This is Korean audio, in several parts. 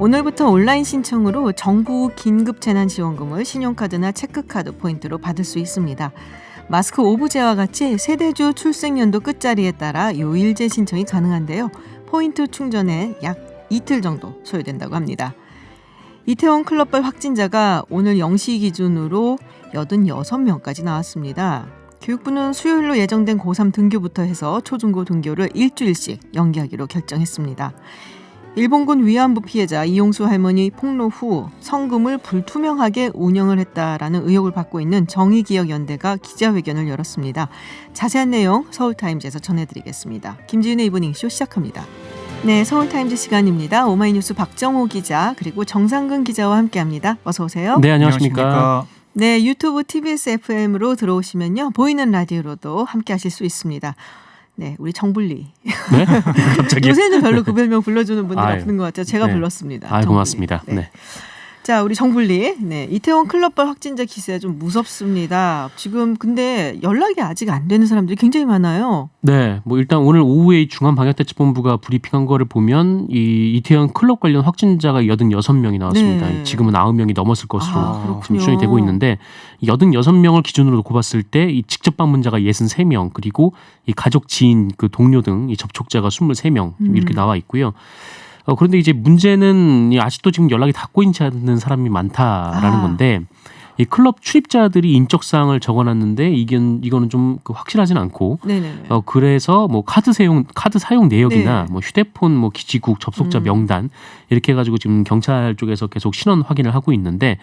오늘부터 온라인 신청으로 정부 긴급재난지원금을 신용카드나 체크카드 포인트로 받을 수 있습니다. 마스크 오브제와 같이 세대주 출생연도 끝자리에 따라 요일제 신청이 가능한데요. 포인트 충전에 약 이틀 정도 소요된다고 합니다. 이태원 클럽발 확진자가 오늘 0시 기준으로 86명까지 나왔습니다. 교육부는 수요일로 예정된 고3 등교부터 해서 초중고 등교를 일주일씩 연기하기로 결정했습니다. 일본군 위안부 피해자 이용수 할머니 폭로 후 성금을 불투명하게 운영을 했다라는 의혹을 받고 있는 정의기억연대가 기자회견을 열었습니다. 자세한 내용 서울타임즈에서 전해드리겠습니다. 김지윤의 이브닝쇼 시작합니다. 네, 서울타임즈 시간입니다. 오마이뉴스 박정호 기자 그리고 정상근 기자와 함께합니다. 어서 오세요. 네, 안녕하십니까. 네, 유튜브 TBS FM으로 들어오시면요. 보이는 라디오로도 함께하실 수 있습니다. 네, 우리 정불리. 네? 갑자기. 요새는 별로 그 별명 불러주는 분들 없는 것 같아요. 제가 불렀습니다. 정불리. 고맙습니다. 네. 자, 우리 정불리. 네, 이태원 클럽발 확진자 기세 좀 무섭습니다. 지금 근데 연락이 아직 안 되는 사람들이 굉장히 많아요. 네, 뭐 일단 오늘 오후에 중앙방역대책본부가 브리핑한 거를 보면 이 이태원 클럽 관련 확진자가 86명이 나왔습니다. 네. 지금은 9명이 넘었을 것으로 그렇군요. 추정이 되고 있는데 86명을 기준으로 놓고 봤을 때 이 직접 방문자가 63명 그리고 이 가족, 지인, 그 동료 등 이 접촉자가 23명 이렇게 나와 있고요. 그런데 이제 문제는 아직도 지금 연락이 닿고 있지 않는 사람이 많다라는 건데 이 클럽 출입자들이 인적 사항을 적어놨는데 이거는 좀 확실하지는 않고 그래서 뭐 카드 사용 내역이나 뭐 휴대폰 뭐 기지국 접속자 명단 이렇게 해가지고 지금 경찰 쪽에서 계속 신원 확인을 하고 있는데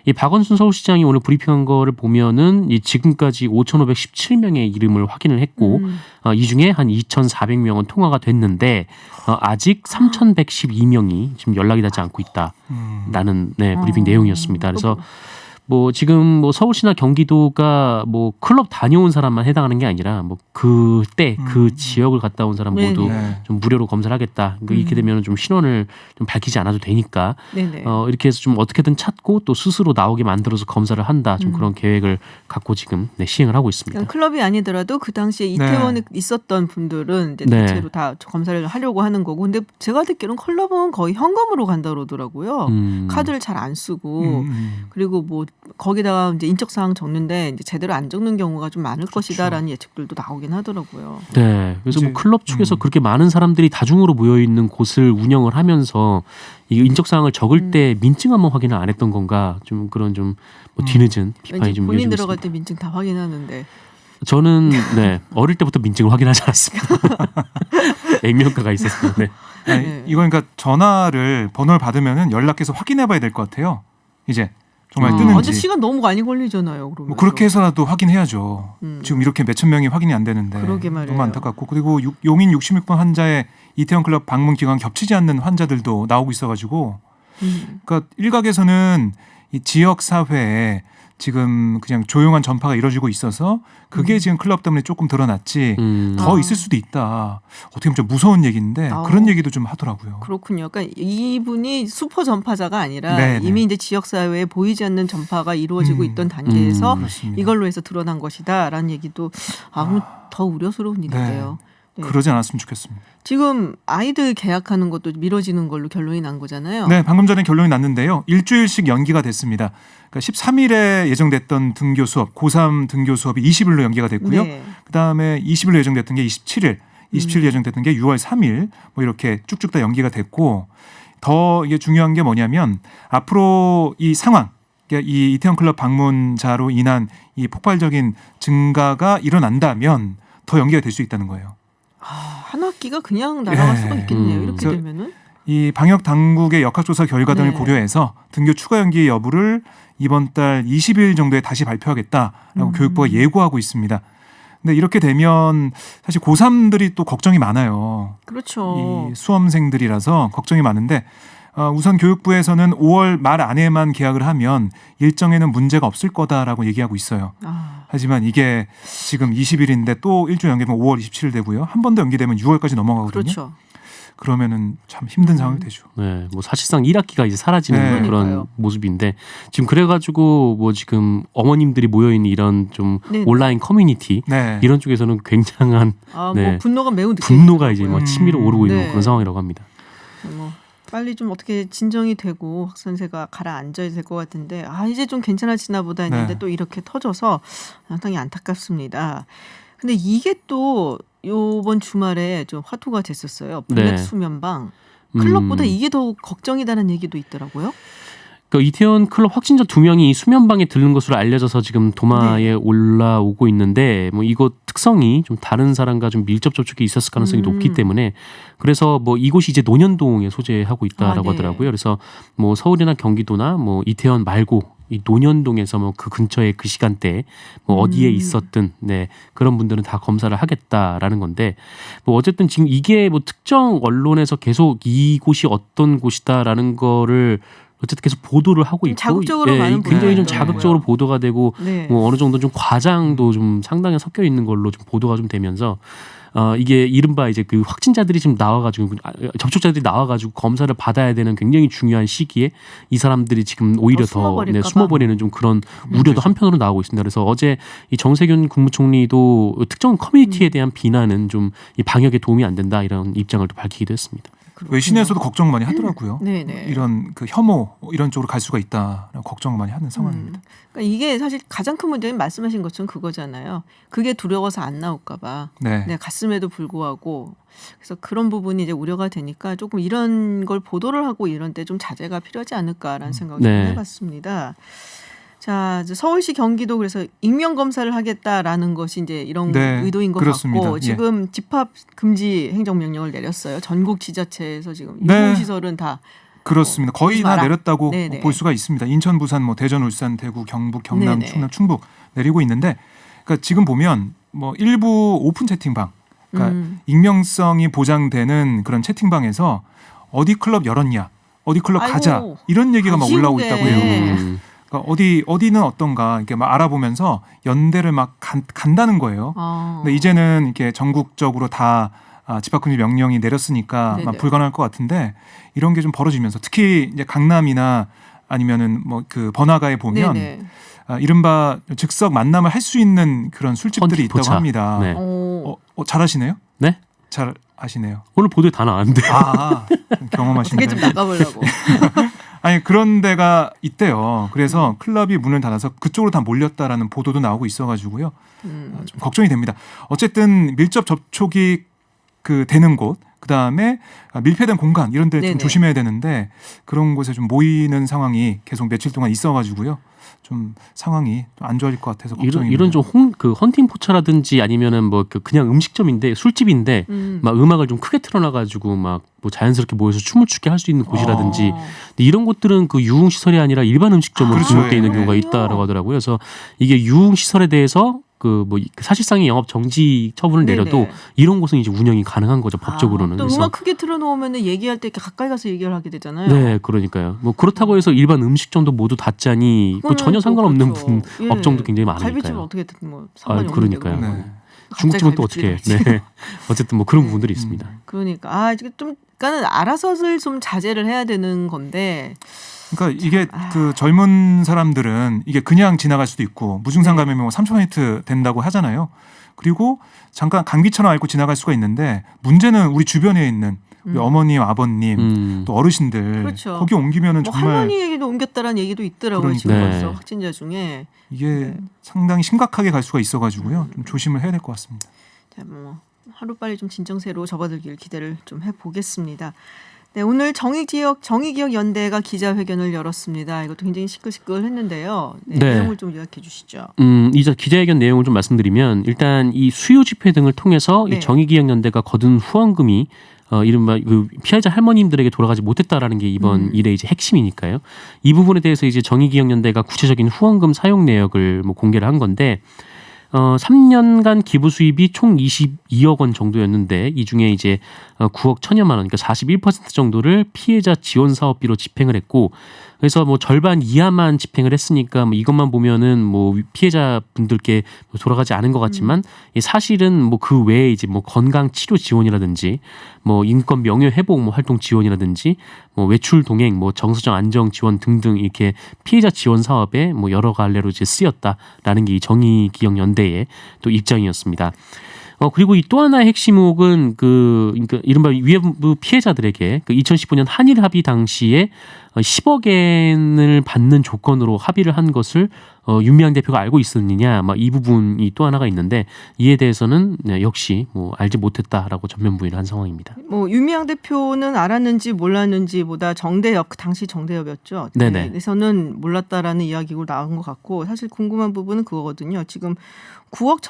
이 박원순 서울시장이 오늘 브리핑한 거를 보면은 이 지금까지 5,517명의 이름을 확인을 했고 이 중에 한 2,400명은 통화가 됐는데 아직 3,112명이 지금 연락이 닿지 않고 있다라는 브리핑 내용이었습니다. 그래서 뭐 지금 뭐 서울시나 경기도가 뭐 클럽 다녀온 사람만 해당하는 게 아니라 뭐 그때 그 지역을 갔다 온 사람 모두 좀 무료로 검사를 하겠다. 이렇게 되면 좀 신원을 좀 밝히지 않아도 되니까 이렇게 해서 좀 어떻게든 찾고 또 스스로 나오게 만들어서 검사를 한다. 좀 그런 계획을 갖고 지금 시행을 하고 있습니다. 클럽이 아니더라도 그 당시에 이태원에 있었던 분들은 이제 대체로 다 검사를 하려고 하는 거고, 근데 제가 듣기로는 클럽은 거의 현금으로 간다 그러더라고요. 카드를 잘 안 쓰고 그리고 뭐 거기다가 이제 인적 사항 적는데 이제 제대로 안 적는 경우가 좀 많을 것이다라는 예측들도 나오긴 하더라고요. 네, 그래서 뭐 클럽 측에서 그렇게 많은 사람들이 다중으로 모여 있는 곳을 운영을 하면서 이 인적 사항을 적을 때 민증 한번 확인을 안 했던 건가 좀 그런 좀 뭐 뒤늦은 비판이 좀 본인 이어지고 들어갈 있습니다. 때 민증 다 확인하는데. 저는 어릴 때부터 민증을 확인하지 않았습니다. 액면가가 있었어요. 이거 그러니까 전화를 번호를 받으면은 연락해서 확인해봐야 될 것 같아요. 이제 정말 뜨는지. 근데 시간 너무 많이 걸리잖아요. 그러면 뭐 그렇게 해서라도 확인해야죠. 지금 이렇게 몇천 명이 확인이 안 되는데 그러게 말이에요. 너무 안타깝고, 그리고 용인 66번 환자의 이태원 클럽 방문 기간 겹치지 않는 환자들도 나오고 있어가지고, 그러니까 일각에서는 이 지역 사회에 지금 그냥 조용한 전파가 이루어지고 있어서 그게 지금 클럽 때문에 조금 드러났지 더 있을 수도 있다. 어떻게 보면 좀 무서운 얘기인데 그런 얘기도 좀 하더라고요. 그렇군요. 그러니까 이분이 슈퍼 전파자가 아니라 이미 이제 지역 사회에 보이지 않는 전파가 이루어지고 있던 단계에서 이걸로 해서 드러난 것이다라는 얘기도 더 우려스러운 일인데요. 그러지 않았으면 좋겠습니다. 지금 아이들 계약하는 것도 미뤄지는 걸로 결론이 난 거잖아요. 네, 방금 전에 결론이 났는데요. 일주일씩 연기가 됐습니다. 그러니까 13일에 예정됐던 등교 수업, 고3 등교 수업이 20일로 연기가 됐고요. 그다음에 20일로 예정됐던 게 27일 예정됐던 게 6월 3일 뭐 이렇게 쭉쭉 다 연기가 됐고, 더 이게 중요한 게 뭐냐면 앞으로 이 상황, 이 이태원 클럽 방문자로 인한 이 폭발적인 증가가 일어난다면 더 연기가 될 수 있다는 거예요. 한 학기가 그냥 날아갈 수가 있겠네요. 이렇게 되면은. 이 방역 당국의 역학조사 결과 등을 고려해서 등교 추가 연기 여부를 이번 달 20일 정도에 다시 발표하겠다라고 교육부가 예고하고 있습니다. 근데 이렇게 되면 사실 고3들이 또 걱정이 많아요. 그렇죠. 이 수험생들이라서 걱정이 많은데 우선 교육부에서는 5월 말 안에만 개학을 하면 일정에는 문제가 없을 거다라고 얘기하고 있어요. 하지만 이게 지금 20일인데 또 일주일 연기되면 5월 27일 되고요. 한 번 더 연기되면 6월까지 넘어가거든요. 그렇죠. 그러면은 참 힘든 상황이 되죠. 네, 뭐 사실상 1학기가 이제 사라지는 그런 모습인데 지금 그래가지고 뭐 지금 어머님들이 모여 있는 이런 좀 온라인 커뮤니티 이런 쪽에서는 굉장한 뭐 분노가 매우 분노가 이제 막 치밀어 오르고 있는 그런 상황이라고 합니다. 빨리 좀 어떻게 진정이 되고 확산세가 가라앉아야 될 것 같은데 이제 좀 괜찮아지나 보다 했는데 네. 또 이렇게 터져서 상당히 안타깝습니다. 근데 이게 또 요번 주말에 좀 화두가 됐었어요. 블랙 네. 수면방. 클럽보다 이게 더 걱정이다는 얘기도 있더라고요. 그 이태원 클럽 확진자 2명이 수면방에 들른 것으로 알려져서 지금 도마에 올라오고 있는데 뭐 이곳 특성이 좀 다른 사람과 좀 밀접 접촉이 있었을 가능성이 높기 때문에 그래서 뭐 이곳이 이제 논현동에 소재하고 있다라고 네. 하더라고요. 그래서 뭐 서울이나 경기도나 뭐 이태원 말고 이 논현동에서 뭐 그 근처에 그 시간대 뭐 어디에 있었든 네 그런 분들은 다 검사를 하겠다라는 건데 뭐 어쨌든 지금 이게 뭐 특정 언론에서 계속 이곳이 어떤 곳이다라는 거를 어쨌든 계속 보도를 하고 있고 자극적으로 많은 굉장히 좀 보도가 자극적으로 보도가 되고 네. 뭐 어느 정도 좀 과장도 좀 상당히 섞여 있는 걸로 좀 보도가 좀 되면서 이게 이른바 이제 그 확진자들이 지금 나와가지고 접촉자들이 나와가지고 검사를 받아야 되는 굉장히 중요한 시기에 이 사람들이 지금 오히려 더 숨어버리는 좀 그런 우려도 한편으로 나오고 있습니다. 그래서 어제 이 정세균 국무총리도 특정 커뮤니티에 대한 비난은 좀 이 방역에 도움이 안 된다 이런 입장을 또 밝히기도 했습니다. 외신에서도 걱정 많이 하더라고요. 네네. 이런 그 혐오 이런 쪽으로 갈 수가 있다 걱정 많이 하는 상황입니다. 그러니까 이게 사실 가장 큰 문제는 말씀하신 것처럼 그거잖아요. 그게 두려워서 안 나올까봐. 네. 갔음에도 불구하고 그래서 그런 부분이 이제 우려가 되니까 조금 이런 걸 보도를 하고 이런 때 좀 자제가 필요하지 않을까라는 생각을 좀 해봤습니다. 자, 이제 서울시 경기도 그래서 익명 검사를 하겠다라는 것이 이제 이런 의도인 것 그렇습니다. 같고 지금 집합 금지 행정명령을 내렸어요. 전국 지자체에서 지금 유흥시설은 다 그렇습니다. 거의 다 내렸다고 네네. 볼 수가 있습니다. 인천, 부산, 뭐 대전, 울산, 대구, 경북, 경남, 네네. 충남, 충북 내리고 있는데, 그러니까 지금 보면 뭐 일부 오픈 채팅방, 그러니까 익명성이 보장되는 그런 채팅방에서 어디 클럽 열었냐, 어디 클럽 가자 이런 얘기가 막 올라오고 있다고 해요. 그러니까 어디는 어떤가 이렇게 막 알아보면서 연대를 막 간다는 거예요. 근데 이제는 이렇게 전국적으로 다 집합금지 명령이 내렸으니까 막 불가능할 것 같은데 이런 게 좀 벌어지면서 특히 이제 강남이나 아니면은 뭐 그 번화가에 보면 이른바 즉석 만남을 할 수 있는 그런 술집들이 있다고 합니다. 네. 잘 아시네요? 네? 잘 아시네요. 오늘 보도에 다 나왔는데. 경험하시는 어떻게 좀 나가보려고. 아니 그런 데가 있대요. 그래서 클럽이 문을 닫아서 그쪽으로 다 몰렸다라는 보도도 나오고 있어가지고요. 좀 걱정이 됩니다. 어쨌든 밀접 접촉이 그 되는 곳, 그 다음에 밀폐된 공간 이런 데 좀 조심해야 되는데 그런 곳에 좀 모이는 상황이 계속 며칠 동안 있어가지고요. 좀 상황이 안 좋아질 것 같아서 걱정입니다. 이런 좀 그 헌팅 포차라든지 아니면은 뭐 그냥 음식점인데 술집인데 막 음악을 좀 크게 틀어놔가지고 막 뭐 자연스럽게 모여서 춤을 추게 할 수 있는 곳이라든지 근데 이런 곳들은 그 유흥 시설이 아니라 일반 음식점으로 등록되어 있는 경우가 있다라고 하더라고요. 그래서 이게 유흥 시설에 대해서 그 뭐 사실상의 영업 정지 처분을 내려도 이런 곳은 이제 운영이 가능한 거죠 법적으로는. 또 음악 크게 틀어놓으면 얘기할 때 이렇게 가까이 가서 얘기를 하게 되잖아요. 네, 그러니까요. 뭐 그렇다고 해서 일반 음식점도 모두 닫자니 뭐 전혀 상관없는 업종도 굉장히 많으니까요. 갈비집은 어떻게 뭐 상관이 그러니까요. 없는데. 중국집은 또 어떻게? 네. 어쨌든 뭐 그런 부분들이 있습니다. 그러니까 이게 좀 그러니까 알아서들 좀 자제를 해야 되는 건데. 그러니까 이게 그 젊은 사람들은 이게 그냥 지나갈 수도 있고 무증상 감염이 뭐 3,000m 된다고 하잖아요. 그리고 잠깐 감기처럼 앓고 지나갈 수가 있는데 문제는 우리 주변에 있는 우리 어머님, 아버님 또 어르신들 거기 옮기면은 뭐 정말 할머니에게도 옮겼다라는 얘기도 있더라고요. 지금 벌써 확진자 중에 이게 상당히 심각하게 갈 수가 있어가지고요. 좀 조심을 해야 될 것 같습니다. 자, 뭐 하루빨리 좀 진정세로 접어들길 기대를 좀 해보겠습니다. 네, 오늘 정의기억연대가 기자회견을 열었습니다. 이것도 굉장히 시끌시끌했는데요. 내용을 좀 요약해 주시죠. 이 기자회견 내용을 좀 말씀드리면 일단 이 수요 집회 등을 통해서 이 정의기억연대가 거둔 후원금이 이른바 그 피해자 할머님들에게 돌아가지 못했다라는 게 이번 일의 이제 핵심이니까요. 이 부분에 대해서 이제 정의기억연대가 구체적인 후원금 사용 내역을 뭐 공개를 한 건데. 3년간 기부 수입이 총 22억 원 정도였는데 이 중에 이제 9억 1,000여만 원, 그러니까 41% 정도를 피해자 지원 사업비로 집행을 했고, 그래서 뭐 절반 이하만 집행을 했으니까 뭐 이것만 보면은 뭐 피해자 분들께 돌아가지 않은 것 같지만 사실은 뭐 그 외에 이제 뭐 건강 치료 지원이라든지 뭐 인권 명예 회복 뭐 활동 지원이라든지 뭐 외출 동행 뭐 정서적 안정 지원 등등 이렇게 피해자 지원 사업에 뭐 여러 갈래로 이제 쓰였다라는 게 이 정의기억연대의 또 입장이었습니다. 그리고 이 또 하나의 핵심 의혹은 그러니까 이른바 위안부 피해자들에게 그 2015년 한일 합의 당시에 10억엔을 받는 조건으로 합의를 한 것을 윤미향 대표가 알고 있었느냐, 막 이 부분이 또 하나가 있는데 이에 대해서는 역시 뭐 알지 못했다라고 전면 부인을 한 상황입니다. 뭐 윤미향 대표는 알았는지 몰랐는지보다 정대협 당시 정대협이었죠. 네네. 그래서는 몰랐다라는 이야기로 나온 것 같고 사실 궁금한 부분은 그거거든요. 지금 9억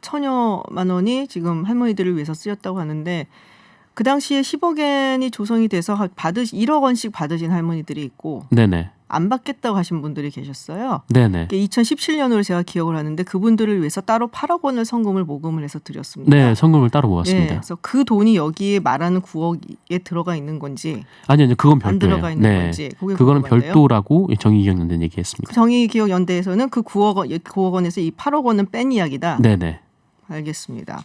천여만 원이 지금 할머니들을 위해서 쓰였다고 하는데 그 당시에 10억엔이 조성이 돼서 1억 원씩 받으신 할머니들이 있고 네네. 안 받겠다고 하신 분들이 계셨어요. 네네. 2017년으로 제가 기억을 하는데 그분들을 위해서 따로 8억 원을 성금을 모금을 해서 드렸습니다. 네, 성금을 따로 모았습니다. 네, 그래서 그 돈이 여기에 말하는 9억에 들어가 있는 건지 아니요, 그건 안 별도예요. 들어가 있는 네. 건지 그게 그거는 궁금한데요. 별도라고 정의기억연대는 얘기했습니다. 정의기억연대에서는 그 9억 원에서 이 8억 원은 뺀 이야기다. 네네. 알겠습니다.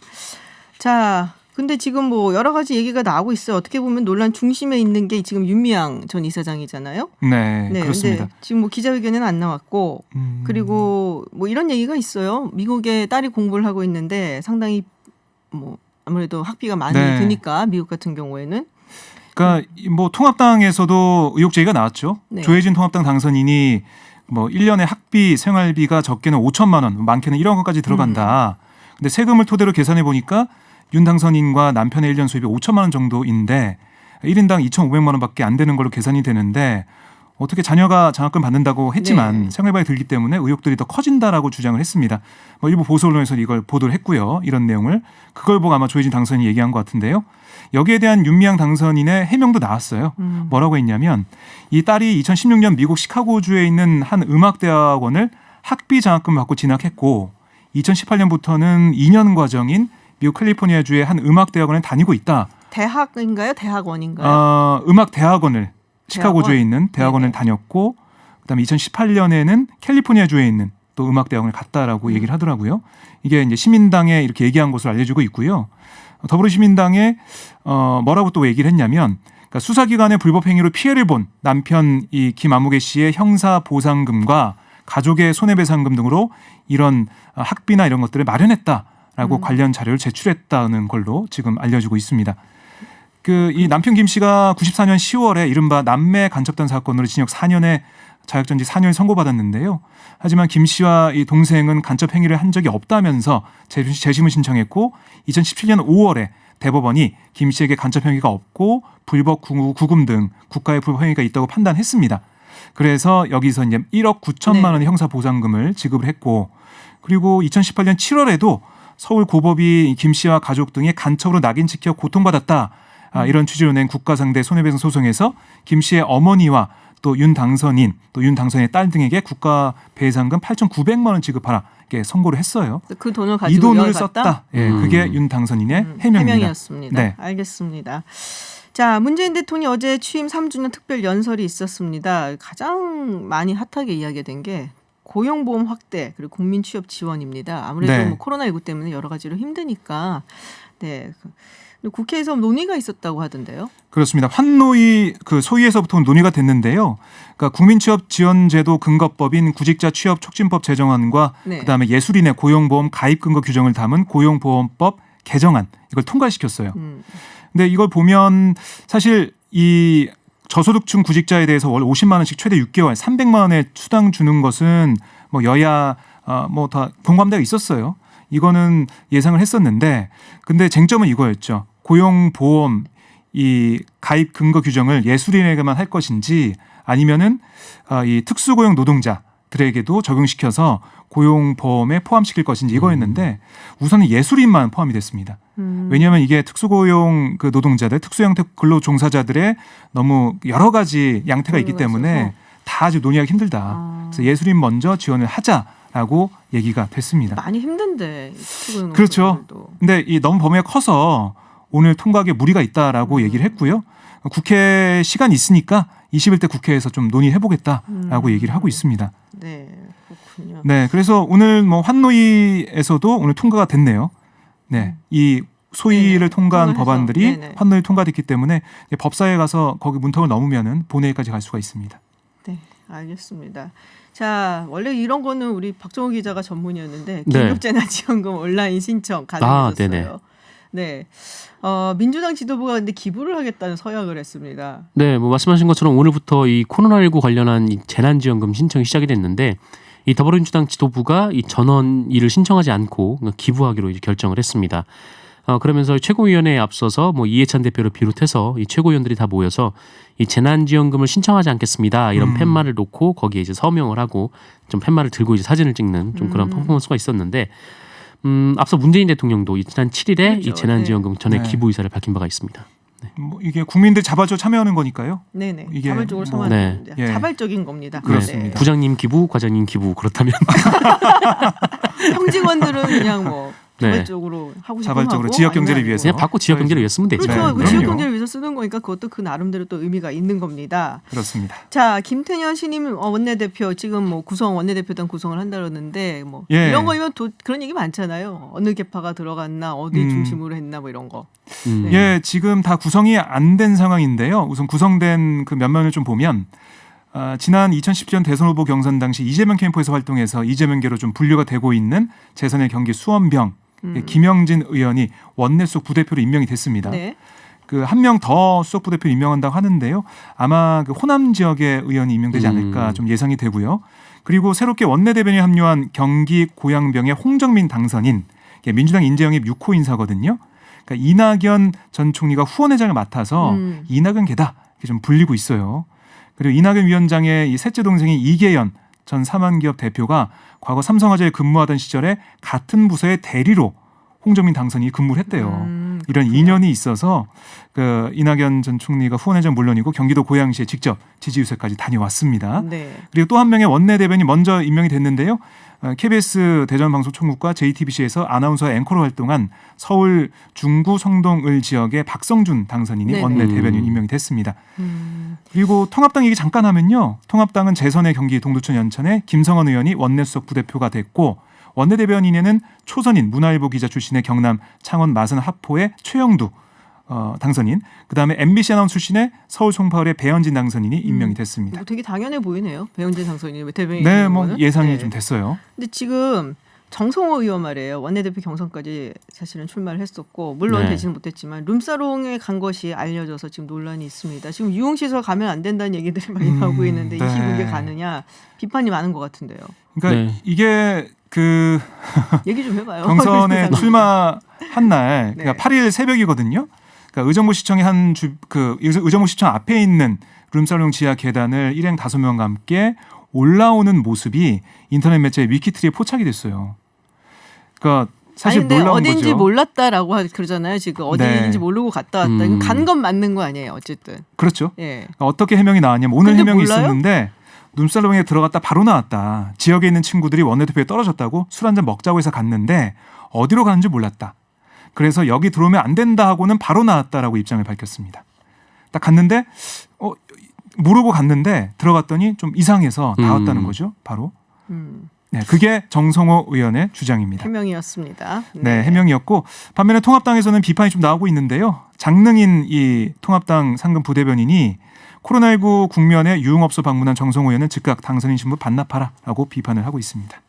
자, 근데 지금 뭐 여러 가지 얘기가 나오고 있어요. 어떻게 보면 논란 중심에 있는 게 지금 윤미향 전 이사장이잖아요. 네, 네, 그렇습니다. 근데 지금 뭐 기자회견에는 안 나왔고 그리고 뭐 이런 얘기가 있어요. 미국에 딸이 공부를 하고 있는데 상당히 뭐 아무래도 학비가 많이 네. 드니까 미국 같은 경우에는 그러니까 뭐 통합당에서도 의혹 제기가 나왔죠. 네. 조혜진 통합당 당선인이 뭐 1년에 학비, 생활비가 적게는 5천만 원, 많게는 1억 원까지 들어간다. 근데 세금을 토대로 계산해 보니까 윤 당선인과 남편의 1년 수입이 5천만 원 정도인데 1인당 2,500만 원밖에 안 되는 걸로 계산이 되는데 어떻게 자녀가 장학금 받는다고 했지만 네. 생활비가 들기 때문에 의혹들이 더 커진다라고 주장을 했습니다. 뭐 일부 보수 언론에서 이걸 보도를 했고요. 이런 내용을 그걸 보고 아마 조혜진 당선인이 얘기한 것 같은데요. 여기에 대한 윤미향 당선인의 해명도 나왔어요. 뭐라고 했냐면 이 딸이 2016년 미국 시카고주에 있는 한 음악대학원을 학비 장학금 받고 진학했고 2018년부터는 2년 과정인 미국 캘리포니아주의 한 음악대학원에 다니고 있다. 대학인가요? 대학원인가요? 음악대학원을 시카고주에 있는 대학원을 네네. 다녔고 그다음에 2018년에는 캘리포니아주에 있는 또 음악대학원을 갔다라고 얘기를 하더라고요. 이게 이제 시민당에 이렇게 얘기한 것으로 알려지고 있고요. 더불어시민당에 뭐라고 또 얘기를 했냐면 그러니까 수사기관의 불법 행위로 피해를 본 남편 이 김아무개 씨의 형사 보상금과 가족의 손해배상금 등으로 이런 학비나 이런 것들을 마련했다라고 관련 자료를 제출했다는 걸로 지금 알려지고 있습니다. 이 남편 김 씨가 94년 10월에 이른바 남매 간첩단 사건으로 징역 4년에 자격정지 4년을 선고받았는데요. 하지만 김 씨와 이 동생은 간첩 행위를 한 적이 없다면서 재심을 신청했고 2017년 5월에 대법원이 김 씨에게 간첩 행위가 없고 불법 구금 등 국가의 불법 행위가 있다고 판단했습니다. 그래서 여기서 이제 1억 9천만 원의 형사 보상금을 지급을 했고 그리고 2018년 7월에도 서울 고법이 김 씨와 가족 등의 간첩으로 낙인 찍혀 고통받았다. 이런 취지로 낸 국가상대 손해배상 소송에서 김 씨의 어머니와 또 윤 당선인, 또 윤 당선인의 딸 등에게 국가 배상금 8,900만 원 지급하라 이렇게 선고를 했어요. 그 돈을 이 가지고 돈을 이어갔다? 썼다. 예, 그게 윤 당선인의 해명입니다. 해명이었습니다. 네. 알겠습니다. 자, 문재인 대통령이 어제 취임 3주년 특별 연설이 있었습니다. 가장 많이 핫하게 이야기된 게 고용보험 확대 그리고 국민 취업 지원입니다. 아무래도 네. 뭐 코로나19 때문에 여러 가지로 힘드니까. 네. 국회에서 논의가 있었다고 하던데요. 그렇습니다. 환노위 소위에서부터 논의가 됐는데요. 그러니까 국민취업지원제도 근거법인 구직자 취업 촉진법 제정안과 네. 그다음에 예술인의 고용보험 가입 근거 규정을 담은 고용보험법 개정안 이걸 통과시켰어요. 근데 이걸 보면 사실 이 저소득층 구직자에 대해서 월 50만 원씩 최대 6개월 300만 원의 수당 주는 것은 뭐 여야 뭐 다 공감대가 있었어요. 이거는 예상을 했었는데 근데 쟁점은 이거였죠. 고용보험 이 가입 근거 규정을 예술인에게만 할 것인지 아니면은 이 특수고용 노동자들에게도 적용시켜서 고용보험에 포함시킬 것인지 이거였는데 우선은 예술인만 포함이 됐습니다. 왜냐하면 이게 특수고용 노동자들, 특수형태 근로종사자들의 너무 여러 가지 양태가 있기 때문에 다 아주 논의하기 힘들다. 그래서 예술인 먼저 지원을 하자라고 얘기가 됐습니다. 많이 힘든데. 특수고용 그렇죠. 노동자들도. 근데 이 너무 범위가 커서 오늘 통과하기에 무리가 있다라고 얘기를 했고요. 국회 시간이 있으니까 21대 국회에서 좀 논의해보겠다라고 얘기를 하고 있습니다. 네, 그렇군요. 네, 그래서 오늘 뭐 환노위에서도 오늘 통과가 됐네요. 네, 이 소위를 네네. 통과한 통과해서. 법안들이 네네. 환노위 통과됐기 때문에 법사위에 가서 거기 문턱을 넘으면은 본회의까지 갈 수가 있습니다. 네, 알겠습니다. 자, 원래 이런 거는 우리 박정호 기자가 전문이었는데 네. 긴급재난지원금 온라인 신청 가능해졌어요. 네. 민주당 지도부가 근데 기부를 하겠다는 서약을 했습니다. 네, 뭐 말씀하신 것처럼 오늘부터 이 코로나19 관련한 이 재난지원금 신청이 시작이 됐는데 이 더불어민주당 지도부가 이 전원 이를 신청하지 않고 기부하기로 이제 결정을 했습니다. 그러면서 최고위원회에 앞서서 뭐 이해찬 대표를 비롯해서 이 최고위원들이 다 모여서 이 재난지원금을 신청하지 않겠습니다. 이런 팻말을 놓고 거기에 이제 서명을 하고 좀 팻말을 들고 이제 사진을 찍는 좀 그런 퍼포먼스가 있었는데 앞서 문재인 대통령도 지난 7일에 그렇죠. 이 재난지원금 전액 네. 기부 의사를 밝힌 바가 있습니다. 뭐 이게 국민들 자발적으로 참여하는 거니까요. 네네. 이게 자발적으로 뭐- 성하는 네. 겁니다. 예. 자발적인 겁니다. 그렇습니다. 네. 부장님 기부, 과장님 기부 그렇다면 평직원들은 그냥 뭐 네. 자발적으로 하고 싶으면 자발적으로 하고, 지역 경제를 아니면 위해서. 그냥 받고 지역 경제를 위해 쓰면 되죠. 그렇죠. 네, 그 지역 그럼요. 경제를 위해서 쓰는 거니까 그것도 그 나름대로 또 의미가 있는 겁니다. 그렇습니다. 자, 김태년 신임 원내대표 지금 뭐 구성 원내대표단 구성을 한다 그러는데 뭐 예. 이런 거면 그런 얘기 많잖아요. 어느 계파가 들어갔나, 어디 음. 중심으로 했나 뭐 이런 거. 음. 예, 지금 다 구성이 안 된 상황인데요. 우선 구성된 그 면면을 좀 보면 지난 2017년 대선 후보 경선 당시 이재명 캠프에서 활동해서 이재명계로 좀 분류가 되고 있는 재선의 경기 수원병 김영진 의원이 원내 속 부대표로 임명이 됐습니다. 네. 그 한 명 더 수석 부대표 임명한다고 하는데요. 아마 그 호남 지역의 의원이 임명되지 않을까 좀 예상이 되고요. 그리고 새롭게 원내대변인에 합류한 경기 고양병의 홍정민 당선인 민주당 인재영입 6호 인사거든요. 그러니까 이낙연 전 총리가 후원회장을 맡아서 이낙연 계다 이렇게 좀 불리고 있어요. 그리고 이낙연 위원장의 이 셋째 동생인 이계연 전 삼한기업 대표가 과거 삼성화재에 근무하던 시절에 같은 부서의 대리로 홍정민 당선인이 근무를 했대요. 이런 인연이 있어서 그 이낙연 전 총리가 후원회장 물론이고 경기도 고양시에 직접 지지유세까지 다녀왔습니다. 네. 그리고 또 한 명의 원내대변인이 먼저 임명이 됐는데요. KBS 대전방송총국과 JTBC에서 아나운서 앵커로 활동한 서울 중구 성동을 지역의 박성준 당선인이 네네. 원내대변인 임명이 됐습니다. 그리고 통합당 얘기 잠깐 하면요. 통합당은 재선의 경기 동두천 연천에 김성원 의원이 원내수석 부대표가 됐고 원내대변인에는 초선인 문화일보 기자 출신의 경남 창원 마산 하포의 최영두 당선인, 그다음에 MBC 아나운서 출신의 서울 송파을의 배현진 당선인이 임명이 됐습니다. 뭐 되게 당연해 보이네요. 배현진 당선인이 대변인. 네, 뭐 예상이 네. 좀 됐어요. 근데 지금 정성호 의원 말이에요. 원내대표 경선까지 사실은 출마를 했었고 물론 네. 되지는 못했지만 룸사롱에 간 것이 알려져서 지금 논란이 있습니다. 지금 유흥시설 가면 안 된다는 얘기들이 많이 나오고 있는데 네. 25개 가느냐 비판이 많은 것 같은데요. 그러니까 네. 이게 그 얘기 좀 해봐요. 경선에 출마한 날, 네. 그러니까 8일 새벽이거든요. 그러니까 의정부 시청의 의정부 시청 앞에 있는 룸살롱 지하 계단을 일행 5명과 함께 올라오는 모습이 인터넷 매체 위키트리에 포착이 됐어요. 그러니까 사실 아니, 근데 놀라운 어딘지 거죠. 몰랐다라고 그러잖아요. 지금 어디인지 네. 모르고 갔다 왔다. 이건 간 건 맞는 거 아니에요. 어쨌든. 그렇죠. 예. 그러니까 어떻게 해명이 나왔냐면 오늘 근데 해명이 몰라요? 있었는데 룸살롱에 들어갔다 바로 나왔다. 지역에 있는 친구들이 원내대표에 떨어졌다고 술 한잔 먹자고 해서 갔는데 어디로 가는지 몰랐다. 그래서 여기 들어오면 안 된다 하고는 바로 나왔다라고 입장을 밝혔습니다. 딱 갔는데 모르고 갔는데 들어갔더니 좀 이상해서 나왔다는 거죠. 바로. 네, 그게 정성호 의원의 주장입니다. 해명이었습니다. 네, 해명이었고 반면에 통합당에서는 비판이 좀 나오고 있는데요. 장능인 이 통합당 상근 부대변인이 코로나19 국면에 유흥업소 방문한 정성호 의원은 즉각 당선인 신분 반납하라라고 비판을 하고 있습니다.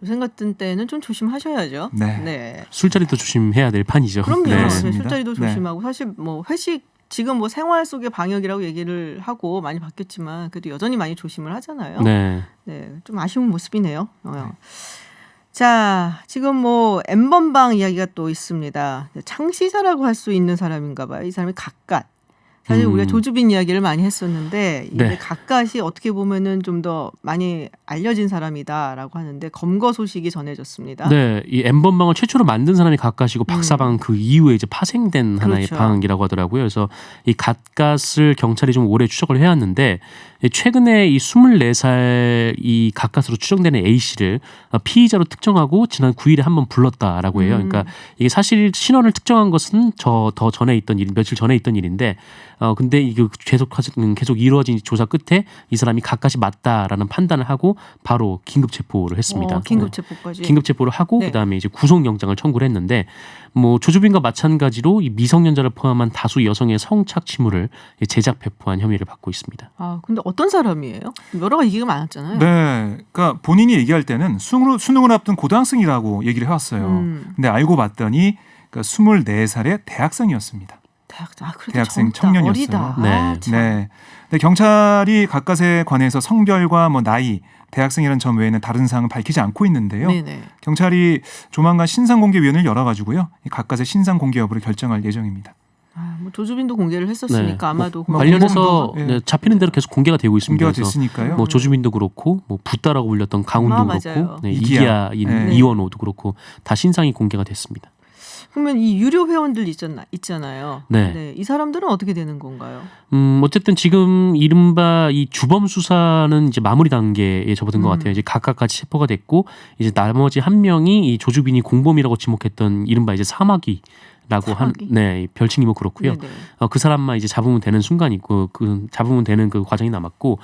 요새 같은 때는 좀 조심하셔야죠. 네. 술자리도 조심해야 될 판이죠. 그럼요. 네. 그렇습니다. 술자리도 네. 조심하고 사실 뭐 회식 지금 뭐 생활 속의 방역이라고 얘기를 하고 많이 바뀌었지만 그래도 여전히 많이 조심을 하잖아요. 네. 네, 좀 아쉬운 모습이네요. 자, 지금 뭐 엠번방 이야기가 또 있습니다. 창시자라고 할 수 있는 사람인가 봐요. 이 사람이 갓갓. 사실 우리가 조주빈 이야기를 많이 했었는데 이게 네. 갓갓이 어떻게 보면은 좀 더 많이 알려진 사람이다라고 하는데 검거 소식이 전해졌습니다. 네, 이 N번방을 최초로 만든 사람이 갓갓이고 박사방 그 이후에 이제 파생된 하나의 그렇죠. 방이라고 하더라고요. 그래서 이 갓갓을 경찰이 좀 오래 추적을 해왔는데 최근에 이 24살 이 갓갓으로 추정되는 A 씨를 피의자로 특정하고 지난 9일에 한번 불렀다라고 해요. 그러니까 이게 사실 신원을 특정한 것은 더 전에 있던 일, 며칠 전에 있던 일인데 근데 이게 계속 이루어진 조사 끝에 이 사람이 갓갓이 맞다라는 판단을 하고 바로 긴급 체포를 했습니다. 긴급 체포까지. 긴급 체포를 하고 네. 그다음에 이제 구속영장을 청구를 했는데 뭐 조주빈과 마찬가지로 이 미성년자를 포함한 다수 여성의 성착취물을 제작 배포한 혐의를 받고 있습니다. 아, 근데 어떤 사람이에요? 여러 가지 얘기가 많았잖아요. 네, 그러니까 본인이 얘기할 때는 수능을 앞둔 고등학생이라고 얘기를 해왔어요. 근데 알고 봤더니 그러니까 24살의 대학생이었습니다. 그래도 대학생 젊다, 청년이었어요. 어리다. 네. 아, 참. 네. 근데 경찰이 각각에 관해서 성별과 뭐 나이, 대학생이라는 점 외에는 다른 사항을 밝히지 않고 있는데요. 네네. 경찰이 조만간 신상공개위원회를 열어가지고 각각의 신상공개 여부를 결정할 예정입니다. 아, 뭐 조주빈도 공개를 했었으니까 네. 아마도 뭐 관련해서 네. 네, 잡히는 대로 계속 공개가 되고 있습니다. 공개가 그래서 됐으니까요. 뭐 조주빈도 그렇고 뭐 붓다라고 불렸던 강훈도 아, 그렇고 맞아요. 네, 이기아. 이기아인 네. 이원호도 그렇고 다 신상이 공개가 됐습니다. 그러면 이 유료 회원들 있잖아요. 네. 이 사람들은 어떻게 되는 건가요? 어쨌든 지금 이른바 이 주범 수사는 이제 마무리 단계에 접어든 것 같아요. 이제 각각 같이 체포가 됐고 이제 나머지 한 명이 이 조주빈이 공범이라고 지목했던 이른바 이제 사마귀라고 한 네, 별칭이 뭐 그렇고요. 그 사람만 이제 잡으면 되는 순간이고 그 잡으면 되는 그 과정이 남았고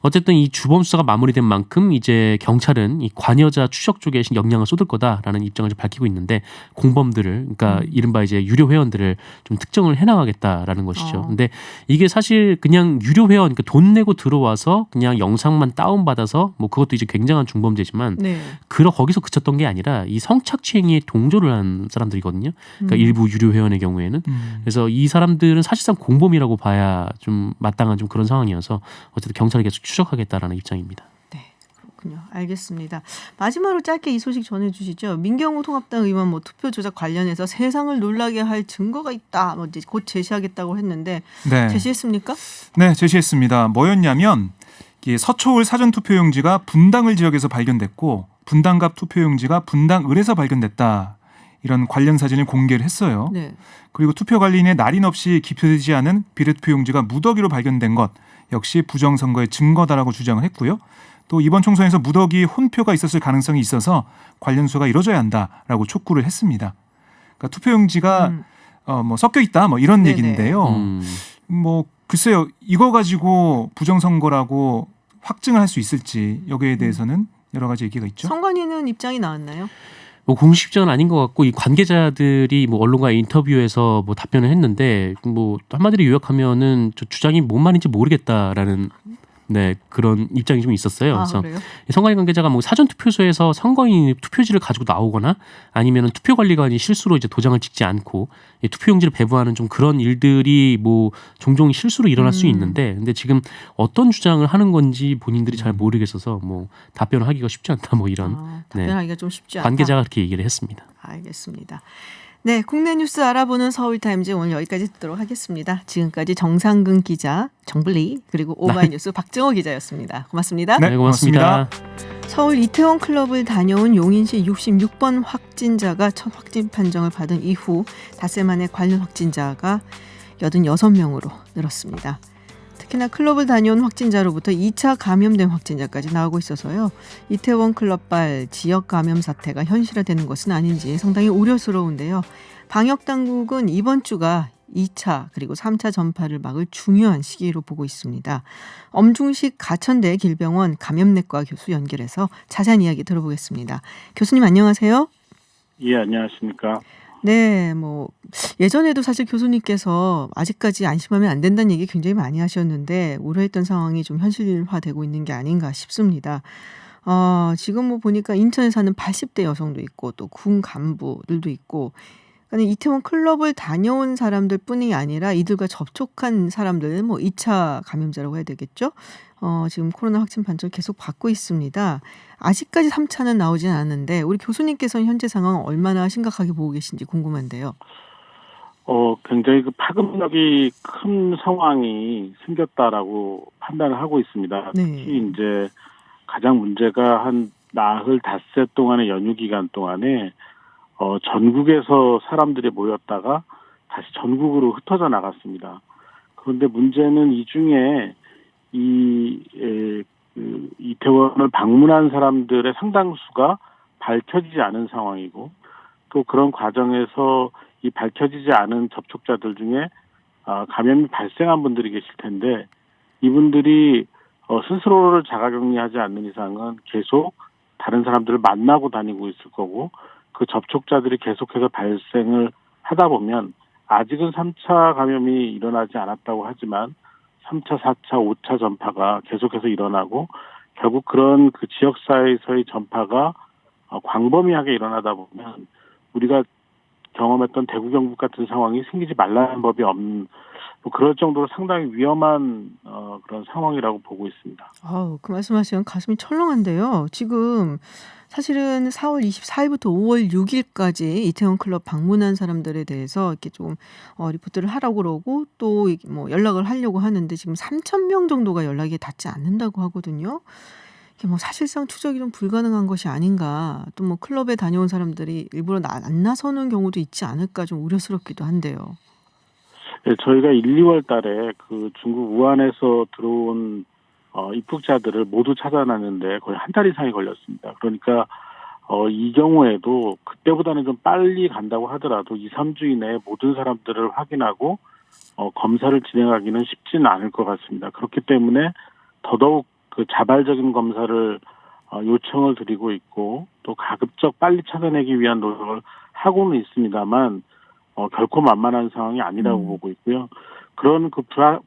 어쨌든 이 주범 수사가 마무리된 만큼 이제 경찰은 이 관여자 추적 쪽에 역량을 쏟을 거다라는 입장을 밝히고 있는데 공범들을 그러니까 이른바 이제 유료 회원들을 좀 특정을 해나가겠다라는 것이죠. 근데 이게 사실 그냥 유료 회원 그러니까 돈 내고 들어와서 그냥 영상만 다운 받아서 뭐 그것도 이제 굉장한 중범죄지만 네. 거기서 그쳤던 게 아니라 이 성착취 행위에 동조를 한 사람들이거든요. 그러니까 일부 유료 회원의 경우에는 그래서 이 사람들은 사실상 공범이라고 봐야 좀 마땅한 좀 그런 상황이어서 어쨌든 경찰이 계속 추적하겠다라는 입장입니다. 네, 그렇군요. 알겠습니다. 마지막으로 짧게 이 소식 전해주시죠. 민경호 통합당 의원 뭐 투표 조작 관련해서 세상을 놀라게 할 증거가 있다. 뭐 이제 곧 제시하겠다고 했는데 네. 제시했습니까? 네, 제시했습니다. 뭐였냐면 서초울 사전투표용지가 분당을 지역에서 발견됐고 분당갑 투표용지가 분당을에서 발견됐다. 이런 관련 사진을 공개를 했어요. 네. 그리고 투표관리인의 날인 없이 기표되지 않은 비례투표용지가 무더기로 발견된 것 역시 부정선거의 증거다라고 주장을 했고요. 또 이번 총선에서 무더기 혼표가 있었을 가능성이 있어서 관련 수사가 이뤄져야 한다라고 촉구를 했습니다. 그러니까 투표용지가 뭐 섞여 있다 뭐 이런 네네. 얘기인데요. 뭐 글쎄요, 이거 가지고 부정선거라고 확증을 할 수 있을지 여기에 대해서는 여러 가지 얘기가 있죠. 선관위는 입장이 나왔나요? 뭐 공식 입장은 아닌 것 같고 이 관계자들이 뭐 언론과의 인터뷰에서 뭐 답변을 했는데 뭐 한마디로 요약하면은 저 주장이 뭔 말인지 모르겠다라는 네 그런 입장이 좀 있었어요. 아, 그래서 그래요? 선관위 관계자가 뭐 사전 투표소에서 선거인이 투표지를 가지고 나오거나 아니면은 투표관리관이 실수로 이제 도장을 찍지 않고 이 투표용지를 배부하는 좀 그런 일들이 뭐 종종 실수로 일어날 수 있는데 근데 지금 어떤 주장을 하는 건지 본인들이 잘 모르겠어서 뭐 답변을 하기가 쉽지 않다 뭐 이런 답변하기가 좀 쉽지 않다. 관계자가 그렇게 얘기를 했습니다. 알겠습니다. 네, 국내 뉴스 알아보는 서울타임즈 오늘 여기까지 듣도록 하겠습니다. 지금까지 정상근 기자, 정블리 그리고 오마이뉴스 박정호 기자였습니다. 고맙습니다. 네, 고맙습니다. 서울 이태원 클럽을 다녀온 용인시 66번 확진자가 첫 확진 판정을 받은 이후 닷새 만에 관련 확진자가 86명으로 늘었습니다. 특히나 클럽을 다녀온 확진자로부터 2차 감염된 확진자까지 나오고 있어서요. 이태원 클럽발 지역 감염 사태가 현실화되는 것은 아닌지 상당히 우려스러운데요. 방역당국은 이번 주가 2차 그리고 3차 전파를 막을 중요한 시기로 보고 있습니다. 엄중식 가천대 길병원 감염내과 교수 연결해서 자세한 이야기 들어보겠습니다. 교수님 안녕하세요. 예, 안녕하십니까. 네, 뭐 예전에도 사실 교수님께서 아직까지 안심하면 안 된다는 얘기 굉장히 많이 하셨는데 우려했던 상황이 좀 현실화되고 있는 게 아닌가 싶습니다. 지금 뭐 보니까 인천에 사는 80대 여성도 있고 또 군 간부들도 있고 그러니까 이태원 클럽을 다녀온 사람들 뿐이 아니라 이들과 접촉한 사람들 뭐 2차 감염자라고 해야 되겠죠. 지금 코로나 확진 판정 계속 받고 있습니다. 아직까지 3차는 나오진 않았는데 우리 교수님께서는 현재 상황 얼마나 심각하게 보고 계신지 궁금한데요. 굉장히 그 파급력이 큰 상황이 생겼다라고 판단을 하고 있습니다. 네. 특히 이제 가장 문제가 한 나흘 닷새 동안의 연휴 기간 동안에 전국에서 사람들이 모였다가 다시 전국으로 흩어져 나갔습니다. 그런데 문제는 이 중에 이태원을 방문한 사람들의 상당수가 밝혀지지 않은 상황이고 또 그런 과정에서 이 밝혀지지 않은 접촉자들 중에 감염이 발생한 분들이 계실 텐데 이분들이 스스로를 자가격리하지 않는 이상은 계속 다른 사람들을 만나고 다니고 있을 거고 그 접촉자들이 계속해서 발생을 하다 보면 아직은 3차 감염이 일어나지 않았다고 하지만 3차, 4차, 5차 전파가 계속해서 일어나고 결국 그런 그 지역사회에서의 전파가 광범위하게 일어나다 보면 우리가 경험했던 대구 경북 같은 상황이 생기지 말라는 법이 없는 뭐 그럴 정도로 상당히 위험한 그런 상황이라고 보고 있습니다. 아우, 그 말씀하시면 가슴이 철렁한데요. 지금 사실은 4월 24일부터 5월 6일까지 이태원 클럽 방문한 사람들에 대해서 이렇게 좀 리포트를 하라고 그러고 또 뭐 연락을 하려고 하는데 지금 3,000명 정도가 연락이 닿지 않는다고 하거든요. 이게 뭐 사실상 추적이 좀 불가능한 것이 아닌가. 또 뭐 클럽에 다녀온 사람들이 일부러 안 나서는 경우도 있지 않을까 좀 우려스럽기도 한데요. 네, 저희가 1, 2월 달에 그 중국 우한에서 들어온 입국자들을 모두 찾아놨는데 거의 한 달 이상이 걸렸습니다. 그러니까 이 경우에도 그때보다는 좀 빨리 간다고 하더라도 2, 3주 이내에 모든 사람들을 확인하고 검사를 진행하기는 쉽지는 않을 것 같습니다. 그렇기 때문에 더더욱 그 자발적인 검사를 요청을 드리고 있고 또 가급적 빨리 찾아내기 위한 노력을 하고는 있습니다만 결코 만만한 상황이 아니라고 보고 있고요. 그런 그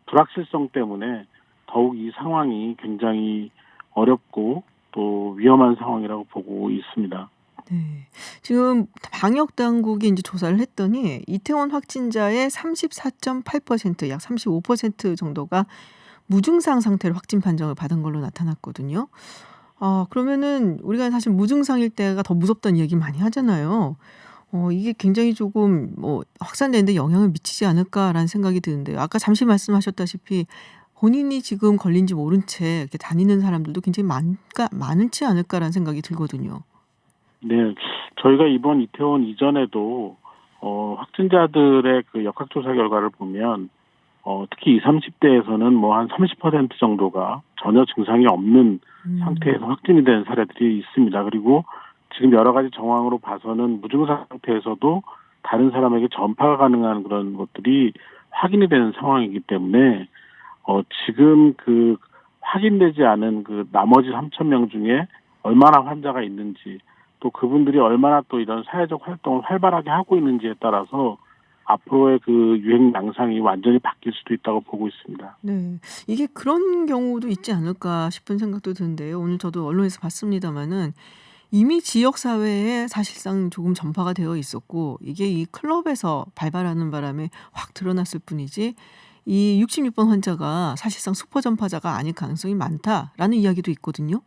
불확실성 때문에 더욱 이 상황이 굉장히 어렵고 또 위험한 상황이라고 보고 있습니다. 네. 지금 방역 당국이 이제 조사를 했더니 이태원 확진자의 34.8%, 약 35% 정도가 무증상 상태로 확진 판정을 받은 걸로 나타났거든요. 그러면은 우리가 사실 무증상일 때가 더 무섭다는 얘기 많이 하잖아요. 이게 굉장히 조금 뭐 확산되는데 영향을 미치지 않을까라는 생각이 드는데요. 아까 잠시 말씀하셨다시피 본인이 지금 걸린지 모른 채 이렇게 다니는 사람들도 굉장히 많지 않을까라는 생각이 들거든요. 네, 저희가 이번 이태원 이전에도 확진자들의 그 역학조사 결과를 보면 특히 20, 30대에서는 뭐 한 30% 정도가 전혀 증상이 없는 상태에서 확진이 된 사례들이 있습니다. 그리고 지금 여러 가지 정황으로 봐서는 무증상 상태에서도 다른 사람에게 전파가 가능한 그런 것들이 확인이 되는 상황이기 때문에 지금 그 확인되지 않은 그 나머지 3,000명 중에 얼마나 환자가 있는지 또 그분들이 얼마나 또 이런 사회적 활동을 활발하게 하고 있는지에 따라서 앞으로의 그 유행 양상이 완전히 바뀔 수도 있다고 보고 있습니다. 네. 이게 그런 경우도 있지 않을까 싶은 생각도 드는데요. 오늘 저도 언론에서 봤습니다마는 이미 지역 사회에 사실상 조금 전파가 되어 있었고 이게 이 클럽에서 발발하는 바람에 확 드러났을 뿐이지 이 66번 환자가 사실상 슈퍼 전파자가 아닐 가능성이 많다라는 이야기도 있거든요.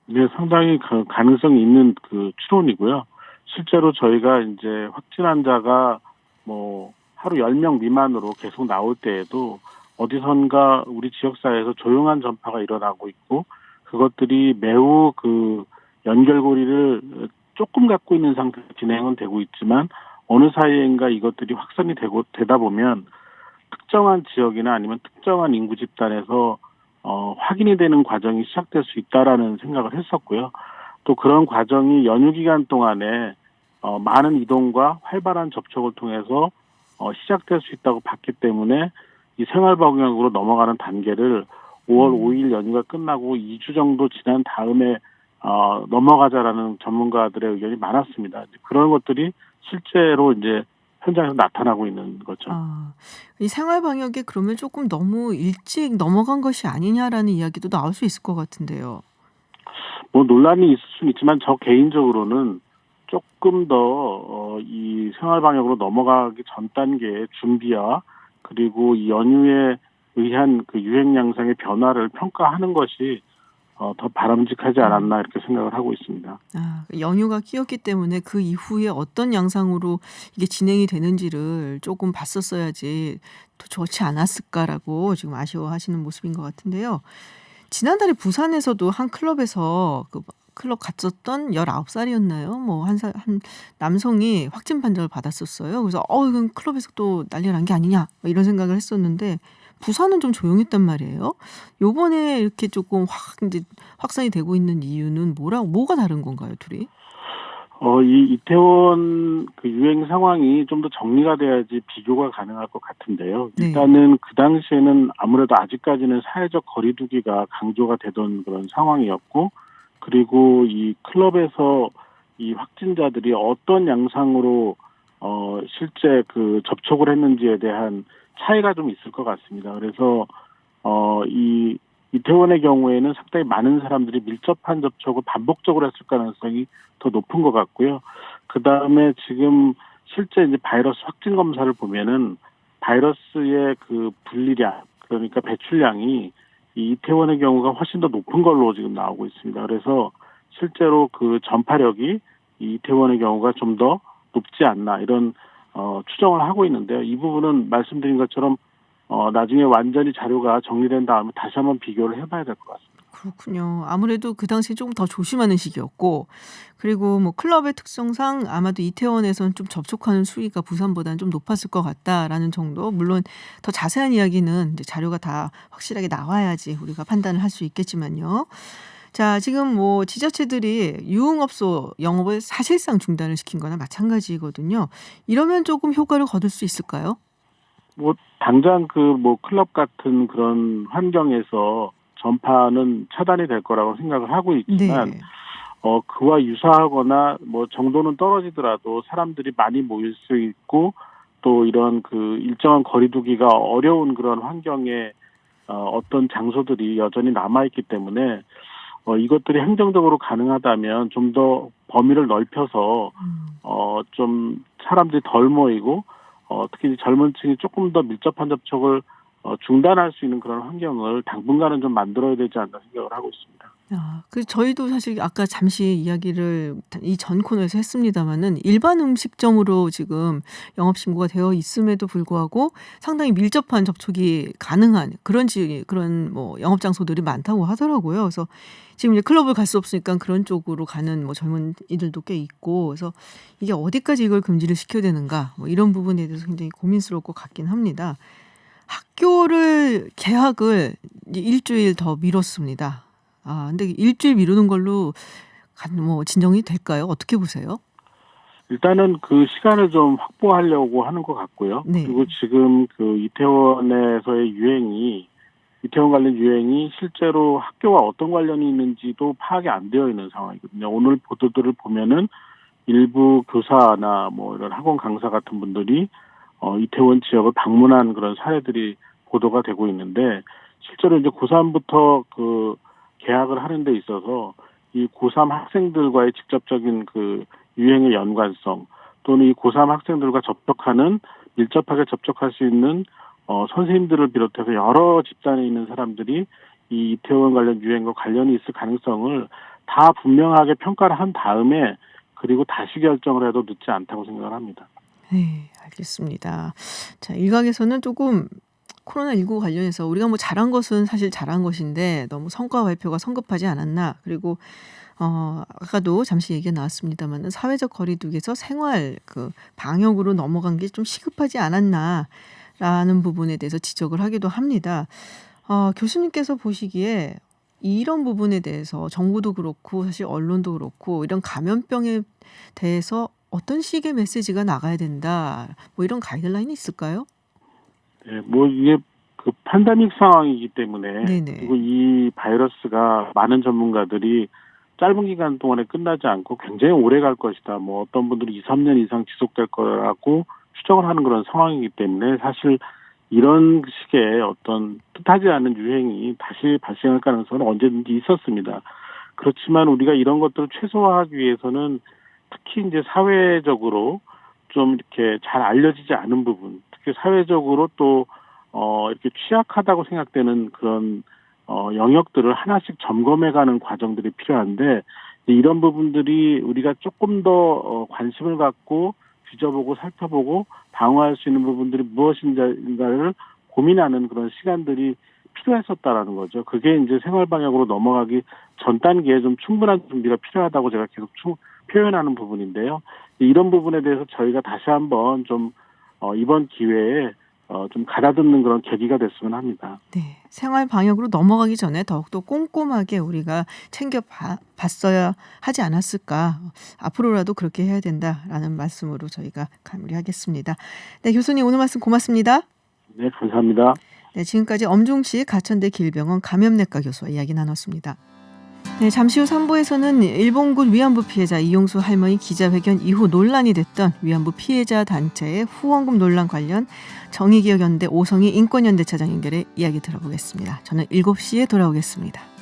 네, 상당히 가능성이 있는 그 추론이고요. 실제로 저희가 이제 확진 환자가 뭐 하루 10명 미만으로 계속 나올 때에도 어디선가 우리 지역사회에서 조용한 전파가 일어나고 있고 그것들이 매우 그 연결고리를 조금 갖고 있는 상태로 진행은 되고 있지만 어느 사이인가 이것들이 확산이 되다 보면 특정한 지역이나 아니면 특정한 인구 집단에서 확인이 되는 과정이 시작될 수 있다라는 생각을 했었고요. 또 그런 과정이 연휴 기간 동안에 많은 이동과 활발한 접촉을 통해서 시작될 수 있다고 봤기 때문에 이 생활방역으로 넘어가는 단계를 5월 5일 연휴가 끝나고 2주 정도 지난 다음에 넘어가자라는 전문가들의 의견이 많았습니다. 그런 것들이 실제로 이제 현장에서 나타나고 있는 거죠. 이 생활 방역에 그러면 조금 너무 일찍 넘어간 것이 아니냐라는 이야기도 나올 수 있을 것 같은데요. 뭐 논란이 있을 수는 있지만 저 개인적으로는 조금 더 이 생활 방역으로 넘어가기 전 단계의 준비와 그리고 이 연휴에 의한 그 유행 양상의 변화를 평가하는 것이 더 바람직하지 않았나 이렇게 생각을 하고 있습니다. 연휴가 끼었기 때문에 그 이후에 어떤 양상으로 이게 진행이 되는지를 조금 봤었어야지 더 좋지 않았을까라고 지금 아쉬워하시는 모습인 것 같은데요. 지난달에 부산에서도 한 클럽에서 그 클럽 갔었던 19살이었나요? 뭐 한 남성이 확진 판정을 받았었어요. 그래서 이건 클럽에서 또 난리가 난 게 아니냐 이런 생각을 했었는데 부산은 좀 조용했단 말이에요. 요번에 이렇게 조금 이제 확산이 되고 있는 이유는 뭐가 다른 건가요, 둘이? 이 이태원 그 유행 상황이 좀 더 정리가 돼야지 비교가 가능할 것 같은데요. 네. 일단은 그 당시에는 아무래도 아직까지는 사회적 거리두기가 강조가 되던 그런 상황이었고, 그리고 이 클럽에서 이 확진자들이 어떤 양상으로 실제 그 접촉을 했는지에 대한 차이가 좀 있을 것 같습니다. 그래서 이 이태원의 경우에는 상당히 많은 사람들이 밀접한 접촉을 반복적으로 했을 가능성이 더 높은 것 같고요. 그 다음에 지금 실제 이제 바이러스 확진 검사를 보면은 바이러스의 그 분리량, 그러니까 배출량이 이 이태원의 경우가 훨씬 더 높은 걸로 지금 나오고 있습니다. 그래서 실제로 그 전파력이 이 이태원의 경우가 좀 더 높지 않나 이런 추정을 하고 있는데요. 이 부분은 말씀드린 것처럼 나중에 완전히 자료가 정리된 다음에 다시 한번 비교를 해봐야 될 것 같습니다. 그렇군요. 아무래도 그 당시에 조금 더 조심하는 시기였고, 그리고 뭐 클럽의 특성상 아마도 이태원에서는 좀 접촉하는 수위가 부산보다는 좀 높았을 것 같다라는 정도. 물론 더 자세한 이야기는 이제 자료가 다 확실하게 나와야지 우리가 판단을 할 수 있겠지만요. 자, 지금 뭐 지자체들이 유흥업소 영업을 사실상 중단을 시킨 거나 마찬가지거든요. 이러면 조금 효과를 거둘 수 있을까요? 뭐 당장 그 뭐 클럽 같은 그런 환경에서 전파는 차단이 될 거라고 생각을 하고 있지만 네. 그와 유사하거나 뭐 정도는 떨어지더라도 사람들이 많이 모일 수 있고 또 이런 그 일정한 거리 두기가 어려운 그런 환경에 어떤 장소들이 여전히 남아있기 때문에 이것들이 행정적으로 가능하다면 좀 더 범위를 넓혀서 좀 사람들이 덜 모이고 특히 젊은 층이 조금 더 밀접한 접촉을 중단할 수 있는 그런 환경을 당분간은 좀 만들어야 되지 않나 생각을 하고 있습니다. 그 저희도 사실 아까 잠시 이야기를 이 전 코너에서 했습니다마는 일반 음식점으로 지금 영업 신고가 되어 있음에도 불구하고 상당히 밀접한 접촉이 가능한 그런 뭐 영업 장소들이 많다고 하더라고요. 그래서 지금 이제 클럽을 갈 수 없으니까 그런 쪽으로 가는 뭐 젊은이들도 꽤 있고, 그래서 이게 어디까지 이걸 금지를 시켜야 되는가, 뭐 이런 부분에 대해서 굉장히 고민스러울 것 같긴 합니다. 학교를 개학을 이제 일주일 더 미뤘습니다. 근데 일주일 미루는 걸로 뭐 진정이 될까요? 어떻게 보세요? 일단은 그 시간을 좀 확보하려고 하는 것 같고요. 네. 그리고 지금 그 이태원에서의 이태원 관련 유행이 실제로 학교와 어떤 관련이 있는지도 파악이 안 되어 있는 상황이거든요. 오늘 보도들을 보면은 일부 교사나 뭐 이런 학원 강사 같은 분들이 이태원 지역을 방문한 그런 사례들이 보도가 되고 있는데, 실제로 이제 고3부터 그 개학을 하는 데 있어서 이 고3 학생들과의 직접적인 그 유행의 연관성, 또는 이 고3 학생들과 밀접하게 접촉할 수 있는 선생님들을 비롯해서 여러 집단에 있는 사람들이 이 이태원 관련 유행과 관련이 있을 가능성을 다 분명하게 평가를 한 다음에 그리고 다시 결정을 해도 늦지 않다고 생각을 합니다. 네, 알겠습니다. 자, 일각에서는 조금 코로나19 관련해서 우리가 뭐 잘한 것은 사실 잘한 것인데 너무 성과 발표가 성급하지 않았나. 그리고 아까도 잠시 얘기가 나왔습니다만은 사회적 거리두기에서 생활 그 방역으로 넘어간 게 좀 시급하지 않았나라는 부분에 대해서 지적을 하기도 합니다. 교수님께서 보시기에 이런 부분에 대해서 정부도 그렇고 사실 언론도 그렇고 이런 감염병에 대해서 어떤 식의 메시지가 나가야 된다, 뭐 이런 가이드라인이 있을까요? 네, 뭐 이게 그 팬데믹 상황이기 때문에, 네네. 그리고 이 바이러스가 많은 전문가들이 짧은 기간 동안에 끝나지 않고 굉장히 오래 갈 것이다, 뭐 어떤 분들이 2, 3년 이상 지속될 거라고 추정을 하는 그런 상황이기 때문에 사실 이런 식의 어떤 뜻하지 않은 유행이 다시 발생할 가능성은 언제든지 있었습니다. 그렇지만 우리가 이런 것들을 최소화하기 위해서는 특히 이제 사회적으로 좀 이렇게 잘 알려지지 않은 부분, 특히 사회적으로 또 이렇게 취약하다고 생각되는 그런 영역들을 하나씩 점검해가는 과정들이 필요한데, 이런 부분들이 우리가 조금 더 관심을 갖고 뒤져보고 살펴보고 방어할 수 있는 부분들이 무엇인가를 고민하는 그런 시간들이 필요했었다라는 거죠. 그게 이제 생활 방역으로 넘어가기 전 단계에 좀 충분한 준비가 필요하다고 제가 계속 표현하는 부분인데요. 이런 부분에 대해서 저희가 다시 한번 좀 이번 기회에 좀 가다듬는 그런 계기가 됐으면 합니다. 네, 생활 방역으로 넘어가기 전에 더욱더 꼼꼼하게 우리가 챙겨봤어야 하지 않았을까. 앞으로라도 그렇게 해야 된다라는 말씀으로 저희가 마무리하겠습니다. 네, 교수님 오늘 말씀 고맙습니다. 네, 감사합니다. 네, 지금까지 엄중식 가천대 길병원 감염내과 교수와 이야기 나눴습니다. 네, 잠시 후 3부에서는 일본군 위안부 피해자 이용수 할머니 기자회견 이후 논란이 됐던 위안부 피해자 단체의 후원금 논란 관련 정의기억연대 오성희 인권연대 차장 연결해 이야기 들어보겠습니다. 저는 7시에 돌아오겠습니다.